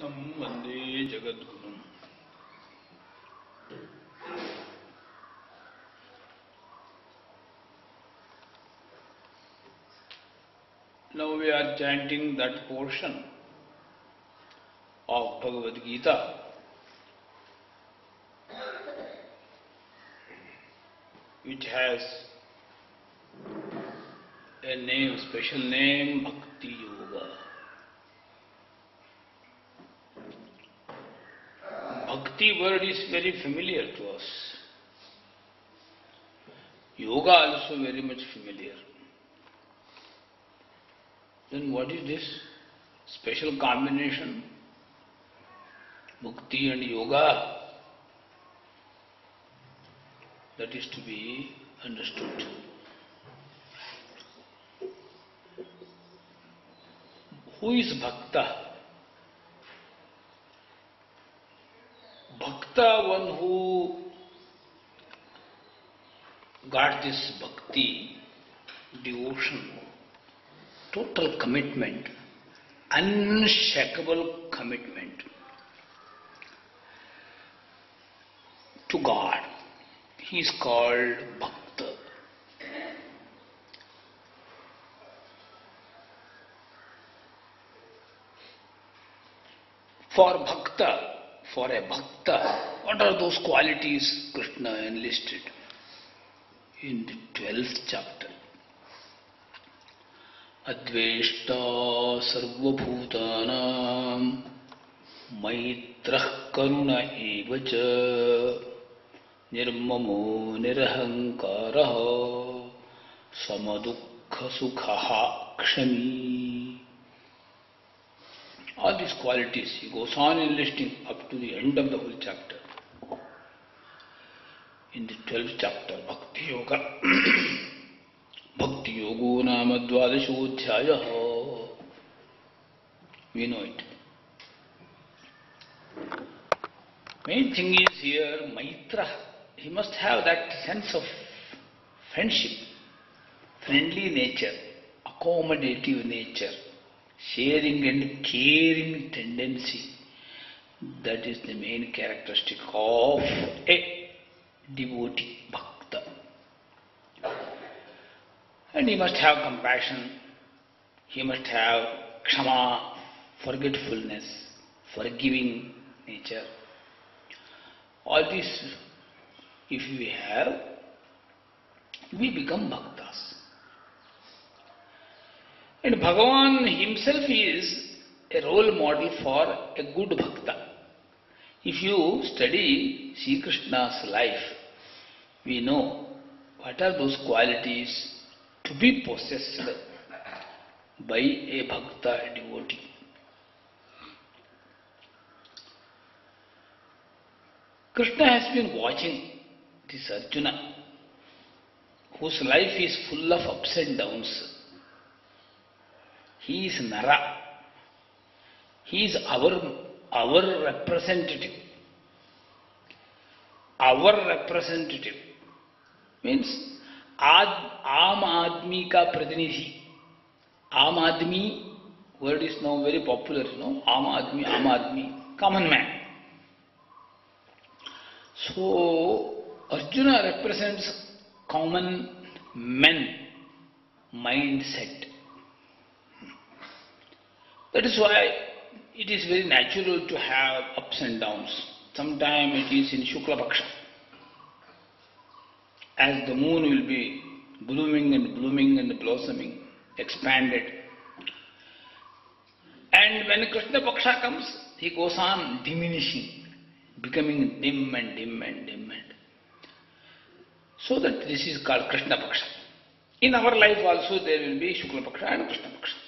कृष्णं वन्दे जगद्गुरुम्. Now we are chanting that portion of Bhagavad Gita which has a name, special name, Bhakti Yoga. Bhakti word is very familiar to us. Yoga also very much familiar. Then what is this special combination? Bhakti and yoga. That is to be understood. Who is Bhakta? Bhakta, one who got this bhakti, devotion, total commitment, unshakable commitment to God. He is called Bhakta. For a Bhakta, what are those qualities Krishna enlisted in the 12th chapter? Adveshta sarvabhutanam maitrah karuna evacha nirmamo nirahankaraha samadukha sukhaha kshami. All these qualities, he goes on enlisting up to the end of the whole chapter. In the 12th chapter, Bhakti Yoga. Bhakti Yogo Nama Dvadashodhyaya. We know it. Main thing is here, Maitra. He must have that sense of friendship, friendly nature, accommodative nature, sharing and caring tendency. That is the main characteristic of a devotee, Bhakta. And he must have compassion, he must have kshama, forgetfulness, forgiving nature. All this, if we have, we become Bhaktas. And Bhagavan himself is a role model for a good Bhakta. If you study Sri Krishna's life, we know what are those qualities to be possessed by a Bhakta, a devotee. Krishna has been watching this Arjuna, whose life is full of ups and downs. He is Nara. He is our representative. Our representative means Aam Admi ka Pratinithi. Aam Admi word is now very popular, you know. Aam Admi, common man. So Arjuna represents common men mindset. That is why it is very natural to have ups and downs. Sometimes it is in Shukla Paksha, as the moon will be blooming and blossoming, expanded. And when Krishna Paksha comes, he goes on diminishing, becoming dim and. So that this is called Krishna Paksha. In our life also there will be Shukla Paksha and Krishna Paksha.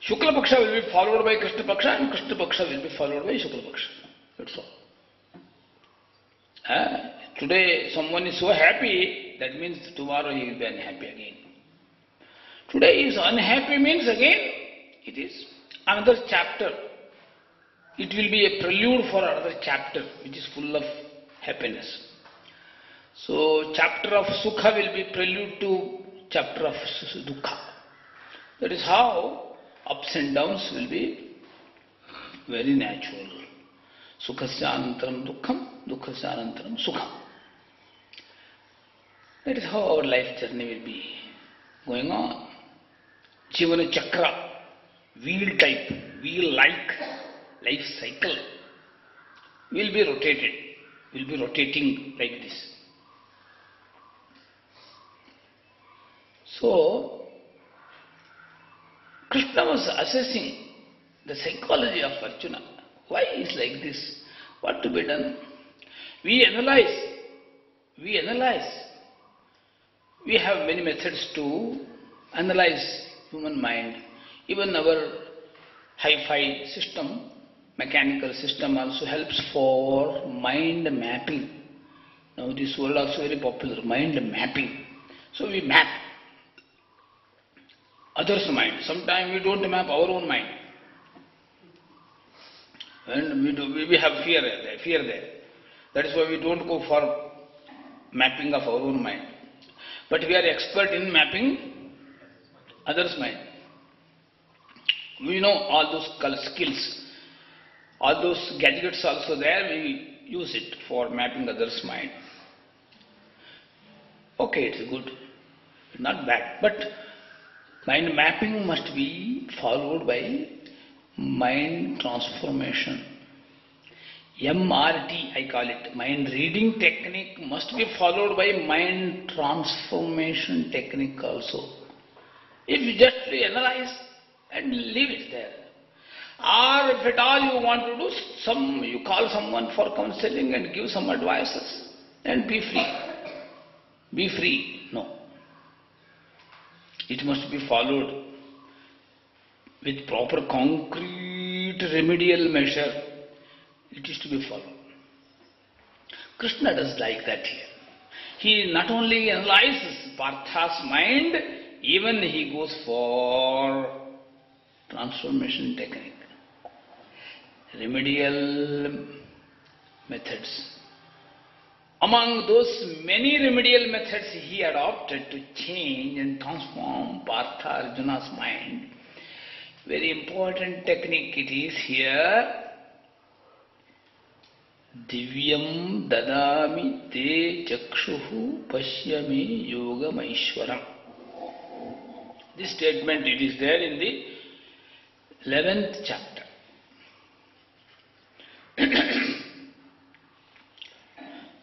Shukla Paksha will be followed by Krishna Paksha and Krishna Paksha will be followed by Shukla Paksha. That's all. Today someone is so happy, that means tomorrow he will be unhappy again. Today is unhappy means again it is another chapter. It will be a prelude for another chapter which is full of happiness. So chapter of Sukha will be prelude to chapter of Dukkha. That is how Ups and downs will be very natural. Sukhasya anantaram dukkham, dukkhasya anantaram sukham. That is how our life journey will be going on. Jivana chakra, wheel type, wheel-like life cycle will be rotated, will be rotating like this. So, Krishna was assessing the psychology of Arjuna. Why is like this? What to be done? We analyze. We have many methods to analyze human mind. Even our hi-fi system, mechanical system also helps for mind mapping. Now this word also very popular, mind mapping. So we map others' mind. Sometimes we don't map our own mind. And we have fear there. That is why we don't go for mapping of our own mind. But we are expert in mapping others' mind. We know all those skills, all those gadgets also there, we use it for mapping others' mind. Okay, it's good, not bad. But mind mapping must be followed by mind transformation. MRT, I call it. Mind reading technique must be followed by mind transformation technique also. If you just analyze and leave it there. Or if at all you want to do, you call someone for counseling and give some advices and be free. Be free. No. It must be followed with proper concrete remedial measure. It is to be followed. Krishna does like that here. He not only analyzes Partha's mind, even he goes for transformation technique. Remedial methods. Among those many remedial methods he adopted to change and transform Partha Arjuna's mind, very important technique it is here. Divyam dadami te chakshuhu pashyami yogam aishwaram. This statement it is there in the 11th chapter.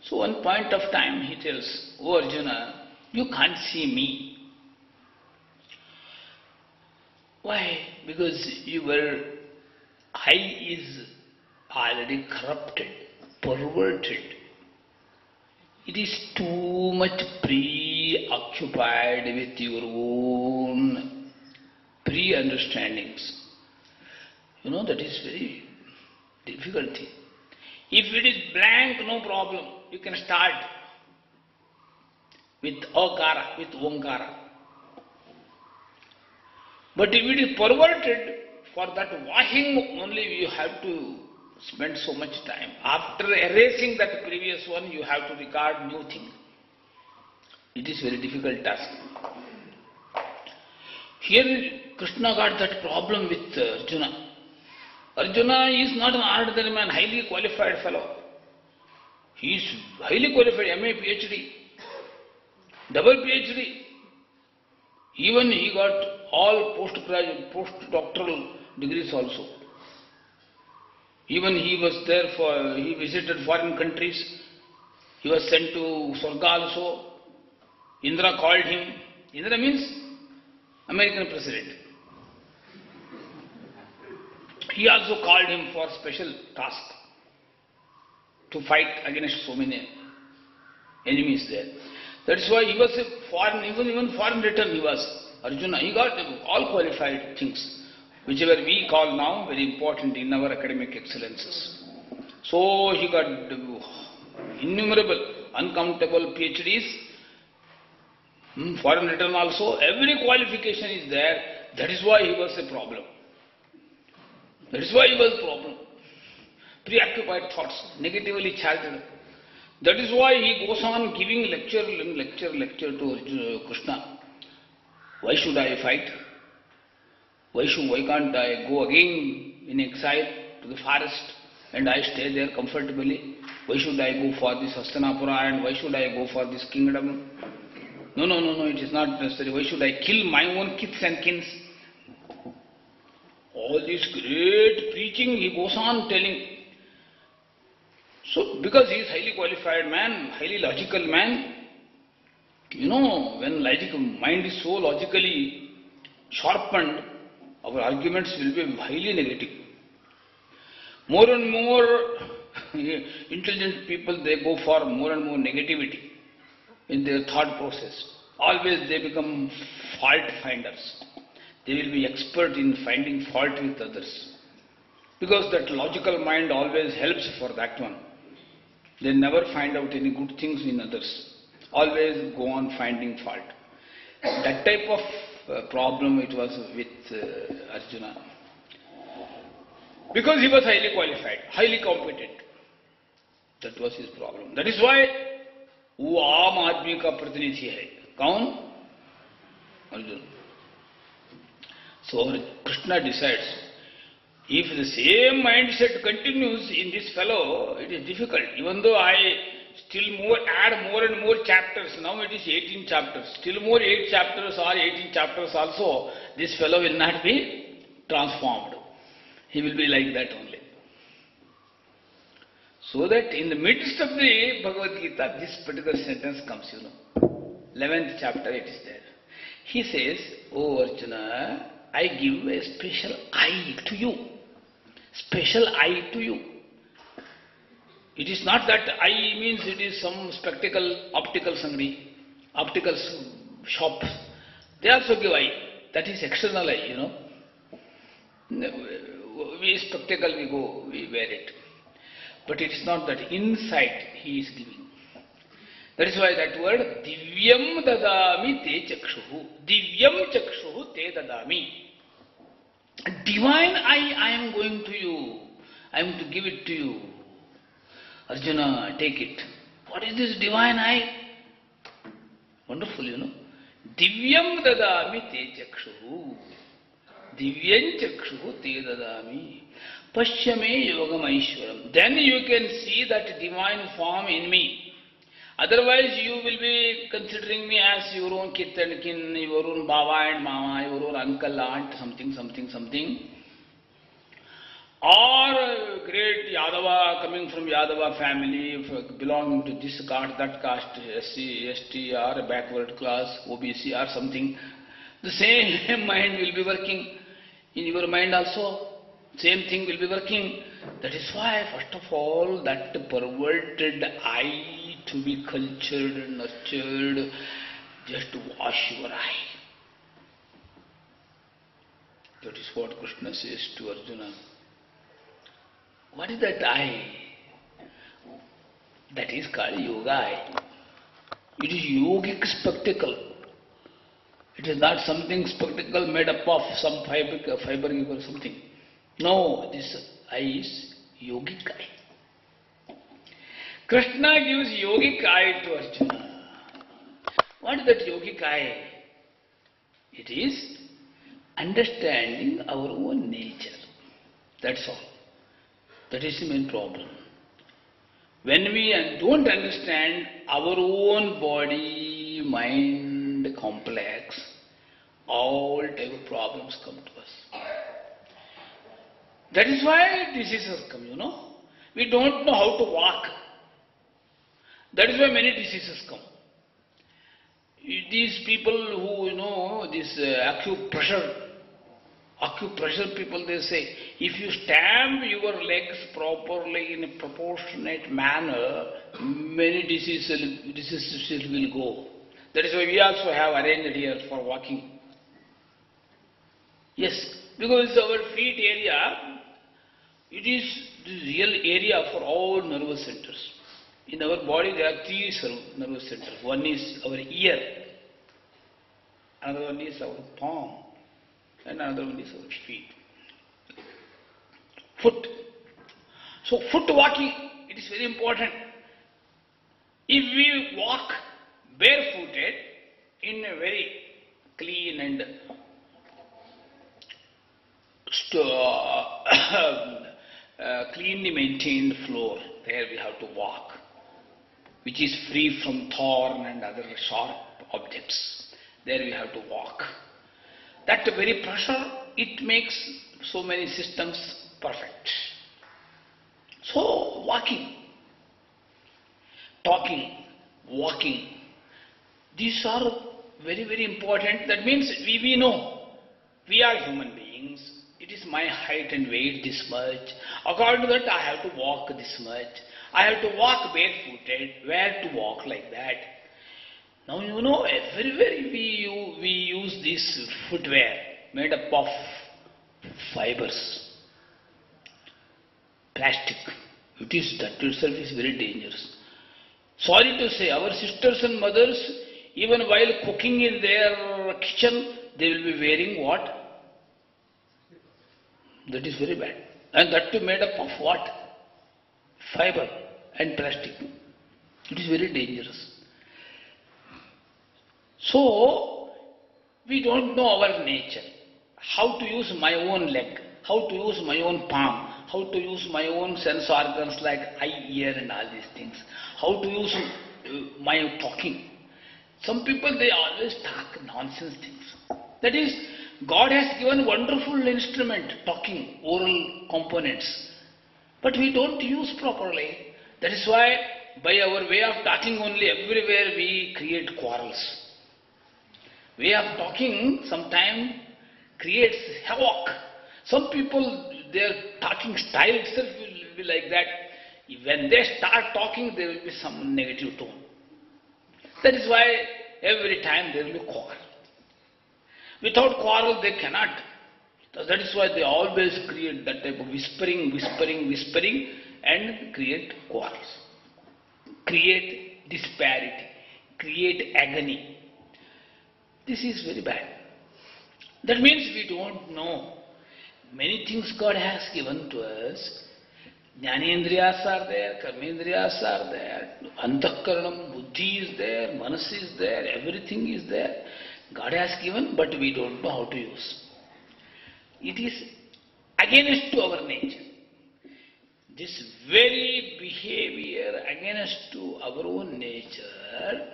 So one point of time he tells, "O Arjuna, you can't see me." Why? Because your eye is already corrupted, perverted. It is too much preoccupied with your own pre-understandings. That is very difficult thing. If it is blank, no problem. You can start with akara, with omkara. But if it is perverted, for that washing only you have to spend so much time. After erasing that previous one, you have to regard new thing. It is very difficult task. Here Krishna got that problem with Arjuna. Arjuna is not an ordinary man, highly qualified fellow. He is highly qualified, MA, PhD, double PhD. Even he got all postgraduate, postdoctoral degrees also. Even he was there he visited foreign countries. He was sent to Swarga also. Indra called him. Indra means American president. He also called him for special task to fight against so many enemies there. That's why he was a foreign, even foreign return he was. Arjuna, he got all qualified things, whichever we call now very important in our academic excellences. So he got innumerable, uncountable PhDs, foreign return also, every qualification is there. That is why he was a problem. That is why he was a problem. Preoccupied thoughts, negatively charged. That is why he goes on giving lecture to Krishna. Why should I fight? Why can't I go again in exile to the forest and I stay there comfortably? Why should I go for this Hastinapura and why should I go for this kingdom? No, it is not necessary. Why should I kill my own kiths and kins? All this great preaching he goes on telling. So, because he is highly qualified man, highly logical man, when logical mind is so logically sharpened, our arguments will be highly negative. More and more intelligent people, they go for more and more negativity in their thought process. Always they become fault finders. They will be expert in finding fault with others. Because that logical mind always helps for that one. They never find out any good things in others. Always go on finding fault. That type of problem it was with Arjuna. Because he was highly qualified, highly competent. That was his problem. That is why वो आम आदमी का प्रतिनिधि है. कौन? Arjuna. So Krishna decides, if the same mindset continues in this fellow, it is difficult. Even though I add more and more chapters, now it is 18 chapters. Still more 8 chapters or 18 chapters also, this fellow will not be transformed. He will be like that only. So that in the midst of the Bhagavad Gita, this particular sentence comes, 11th chapter it is there. He says, "Oh Arjuna, I give a special eye to you. Special eye to you." It is not that eye means it is some spectacle, optical sangri, optical shop. They also give eye. That is external eye, We spectacle, we go, we wear it. But it is not that insight he is giving. That is why that word, divyam dadami te chakshuhu. Divyam chakshuhu te dadami. Divine eye I am going to you. I am to give it to you. Arjuna, take it. What is this divine eye? Wonderful, Divyam dadami te chakshuhu. Divyam chakshuhu te dadami. Pashyame yogam aishwaram. Then you can see that divine form in me. Otherwise you will be considering me as your own kith and kin, your own baba and mama, your own uncle, aunt, something. Or great Yadava coming from Yadava family, belonging to this caste, that caste, SC, ST, or a backward class, OBC or something. The same mind will be working in your mind also. Same thing will be working. That is why, first of all, that perverted eye to be cultured and nurtured, just wash your eye. That is what Krishna says to Arjuna. What is that eye? That is called yoga eye. It is yogic spectacle. It is not something spectacle made up of some fiber or something. No, this eye is yogic eye. Krishna gives yogic eye to Arjuna. What is that yogic eye? It is understanding our own nature. That's all. That is the main problem. When we don't understand our own body, mind complex, all type of problems come to us. That is why diseases come, We don't know how to walk. That is why many diseases come. These people who, this acupressure people, they say, if you stamp your legs properly in a proportionate manner, many diseases will go. That is why we also have arranged here for walking. Yes, because our feet area, it is the real area for all nervous centers. In our body there are 3 nervous centers. One is our ear, another one is our palm, and another one is our feet. Foot. So foot walking, it is very important. If we walk barefooted in a very clean and cleanly maintained floor. There we have to walk, which is free from thorn and other sharp objects. There we have to walk. That very pressure, it makes so many systems perfect. So walking, talking, walking, these are very, very important. That means we know we are human beings. It is my height and weight this much. According to that, I have to walk this much. I have to walk barefooted. Where to walk like that? Now you know everywhere we use this footwear made up of fibers, plastic. It is, that itself is very dangerous. Sorry to say, our sisters and mothers, even while cooking in their kitchen, they will be wearing what? That is very bad. And that too made up of what? Fiber and plastic. It is very dangerous. So, we don't know our nature. How to use my own leg, how to use my own palm, how to use my own sense organs like eye, ear and all these things. How to use my talking. Some people, they always talk nonsense things. That is, God has given wonderful instrument, talking, oral components. But we don't use properly. That is why, by our way of talking only, everywhere we create quarrels. Way of talking sometimes creates havoc. Some people, their talking style itself will be like that. When they start talking, there will be some negative tone. That is why every time there will be quarrel. Without quarrel, they cannot. That is why they always create that type of whispering and create quarrels. Create disparity, create agony. This is very bad. That means we don't know. Many things God has given to us. Jnanendriyas are there, karmendriyas are there, antakaranam, buddhi is there, manas is there, everything is there. God has given, but we don't know how to use. It is against to our nature. This very behavior against to our own nature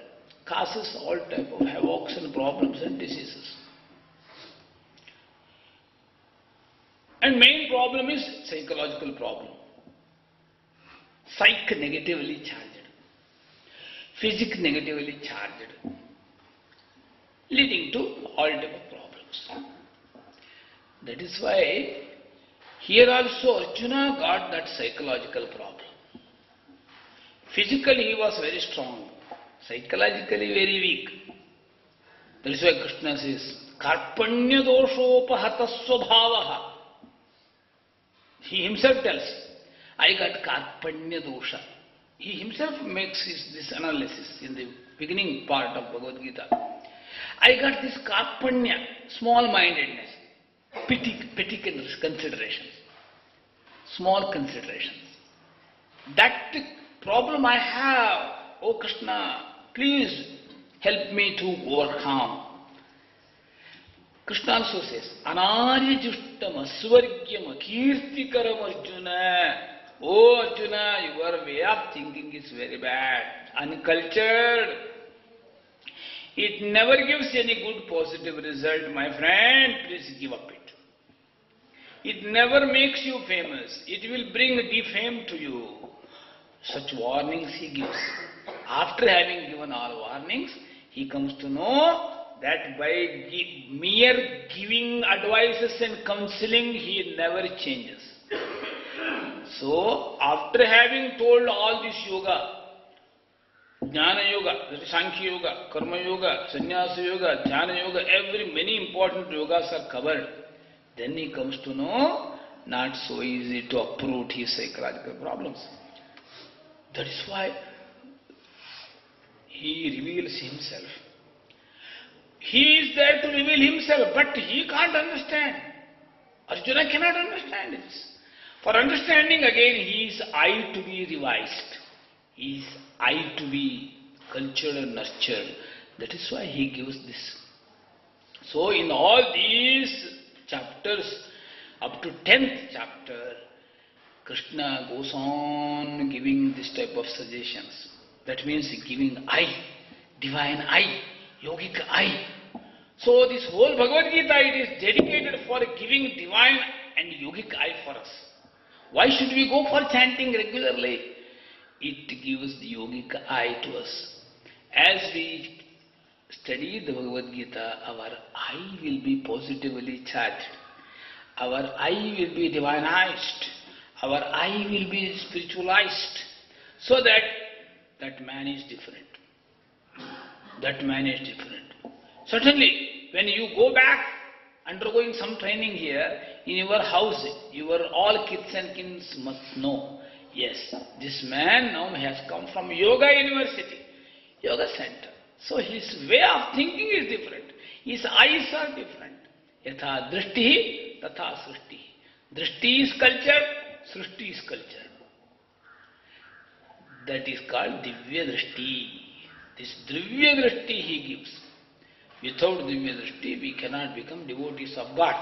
causes all type of havocs and problems and diseases. And main problem is psychological problem. Psyche negatively charged. Physics negatively charged. Leading to all type of problems. That is why here also Arjuna got that psychological problem. Physically he was very strong. Psychologically very weak. That is why Krishna says, Karpanya doshopahata svabhavaha. He himself tells, I got Karpanya dosha. He himself makes this analysis in the beginning part of Bhagavad Gita. I got this Karpanya, small-mindedness, petty considerations, small considerations. That problem I have, oh Krishna, please help me to overcome. Krishna also says, Anaryajustam asvargyam akirtikaram Arjuna. Oh Arjuna, your way of thinking is very bad, uncultured. It never gives any good positive result, my friend. Please give up it. It never makes you famous. It will bring defame to you. Such warnings he gives. After having given all warnings, he comes to know that by mere giving advices and counseling, he never changes. So, after having told all this yoga, Jnana Yoga, that is Sankhya Yoga, Karma Yoga, Sannyasa Yoga, Jnana Yoga, many important yogas are covered. Then he comes to know, not so easy to uproot his psychological problems. That is why he reveals himself. He is there to reveal himself, but he can't understand. Arjuna cannot understand this. For understanding again, he is I to be revised. He is I to be cultured and nurtured. That is why he gives this. So in all these chapters, Up to 10th chapter, Krishna goes on giving this type of suggestions. That means giving eye, divine eye, yogic eye. So this whole Bhagavad Gita, it is dedicated for giving divine and yogic eye for us. Why should we go for chanting regularly? It gives the yogic eye to us. As we study the Bhagavad Gita, our eye will be positively charged. Our eye will be divinized. Our eye will be spiritualized. So that that man is different. That man is different. Certainly, when you go back undergoing some training here, in your house, your all kith and kins must know, yes, this man now has come from Yoga University, Yoga Center. So his way of thinking is different. His eyes are different. Yatha drishti tatha srishti. Drishti is culture, srishti is culture. That is called Divya Drishti. This Divya Drishti he gives. Without Divya Drishti, we cannot become devotees of God.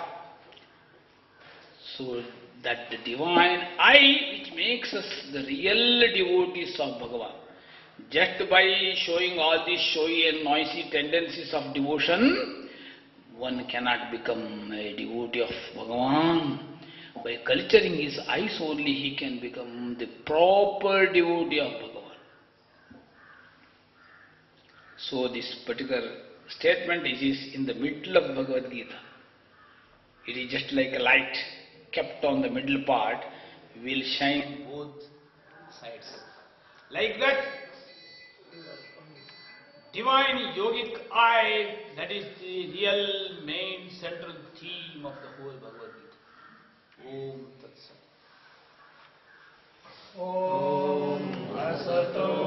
So that the divine eye which makes us the real devotees of Bhagavan. Just by showing all these showy and noisy tendencies of devotion, one cannot become a devotee of Bhagavan. By culturing his eyes only, he can become the proper devotee of Bhagavan. So this particular statement is in the middle of Bhagavad Gita. It is just like a light kept on the middle part, will shine both sides. Like that, divine yogic eye, that is the real main central theme of the whole Bhagavad Gita. Om Tat Sat. Om Asato